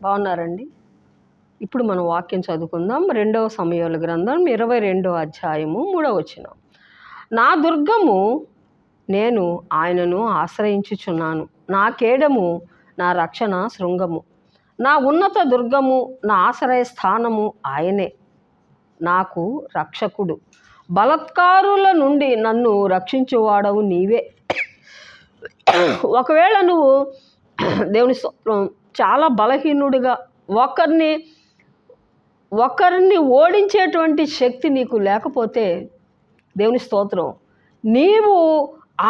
బాగున్నారండి? ఇప్పుడు మనం వాక్యం చదువుకుందాం. 2వ సమూయేలు గ్రంథం 22వ అధ్యాయము 3వ వచనం. నా దుర్గము నేను ఆయనను ఆశ్రయించుచున్నాను, నా కేడము నా రక్షణ శృంగము, నా ఉన్నత దుర్గము, నా ఆశ్రయ స్థానము ఆయనే, నాకు రక్షకుడు, బలత్కారుల నుండి నన్ను రక్షించువాడవు నీవే. ఒకవేళ నువ్వు దేవుని స్తోత్రం చాలా బలహీనుడిగా ఒకరిని ఓడించేటువంటి శక్తి నీకు లేకపోతే దేవుని స్తోత్రం, నీవు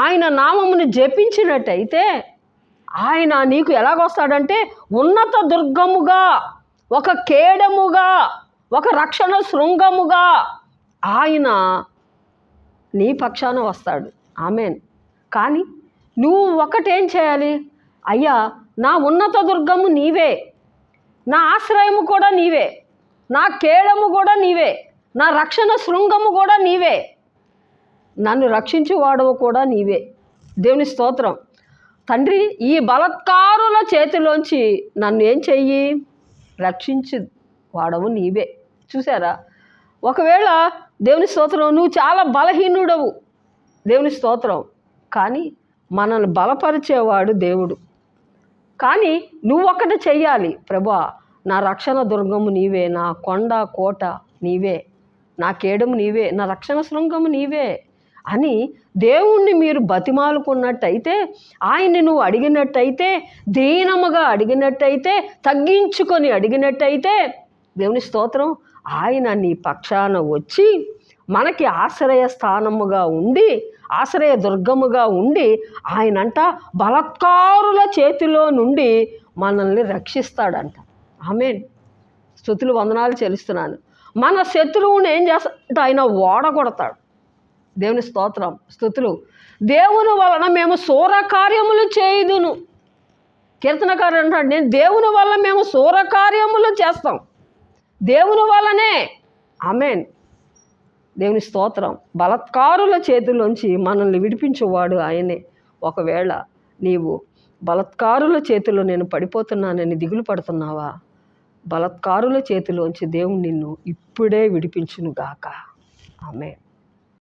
ఆయన నామమును జపించినట్టయితే ఆయన నీకు ఎలాగొస్తాడంటే ఉన్నత దుర్గముగా, ఒక కేడముగా, ఒక రక్షణ శృంగముగా ఆయన నీ పక్షాన వస్తాడు. ఆమేన్. కానీ నువ్వు ఒకటేం చేయాలి? అయ్యా, నా ఉన్నత దుర్గము నీవే, నా ఆశ్రయము కూడా నీవే, నా కేడము కూడా నీవే, నా రక్షణ శృంగము కూడా నీవే, నన్ను రక్షించువాడవు కూడా నీవే. దేవుని స్తోత్రం. తండ్రి, ఈ బలత్కారుల చేతిలోంచి నన్ను ఏం చెయ్యి? రక్షించు వాడవు నీవే. చూసారా? ఒకవేళ దేవుని స్తోత్రం నువ్వు చాలా బలహీనుడవు, దేవుని స్తోత్రం, కానీ మనల్ని బలపరిచేవాడు దేవుడు. కానీ నువ్వు ఒకటి చెయ్యాలి. ప్రభువా, నా రక్షణ దుర్గము నీవే, నా కొండ కోట నీవే, నా కేడము నీవే, నా రక్షణ శృంగము నీవే అని దేవుణ్ణి మీరు బతిమాలుకున్నట్టయితే, ఆయన్ని నువ్వు అడిగినట్టయితే, దీనముగా అడిగినట్టయితే, తగ్గించుకొని అడిగినట్టయితే, దేవుని స్తోత్రం, ఆయన నీ పక్షాన వచ్చి మనకి ఆశ్రయ స్థానముగా ఉండి, ఆశ్రయ దుర్గముగా ఉండి, ఆయనంట బలత్కారుల చేతిలో నుండి మనల్ని రక్షిస్తాడంట. ఆమేన్. స్తుతులు వందనాలు చెల్లిస్తున్నాను. మన శత్రువుని ఏం చేస్తాడంటే ఆయన ఓడగొడతాడు. దేవుని స్తోత్రం, స్తుతులు. దేవుని వలన మేము శూర కార్యములు చేయుదును. కీర్తనకారుడు అంటాడు, నేను దేవుని వల్ల మేము శూర కార్యములు చేస్తాం, దేవుని వల్లనే. ఆమేన్. దేవుని స్తోత్రం. బలత్కారుల చేతిలోంచి మనల్ని విడిపించేవాడు ఆయనే. ఒకవేళ నీవు బలత్కారుల చేతిలో నేను పడిపోతున్నానని దిగులు పడుతున్నావా? బలత్కారుల చేతిలోంచి దేవుడు నిన్ను ఇప్పుడే విడిపించునుగాక. ఆమేన్.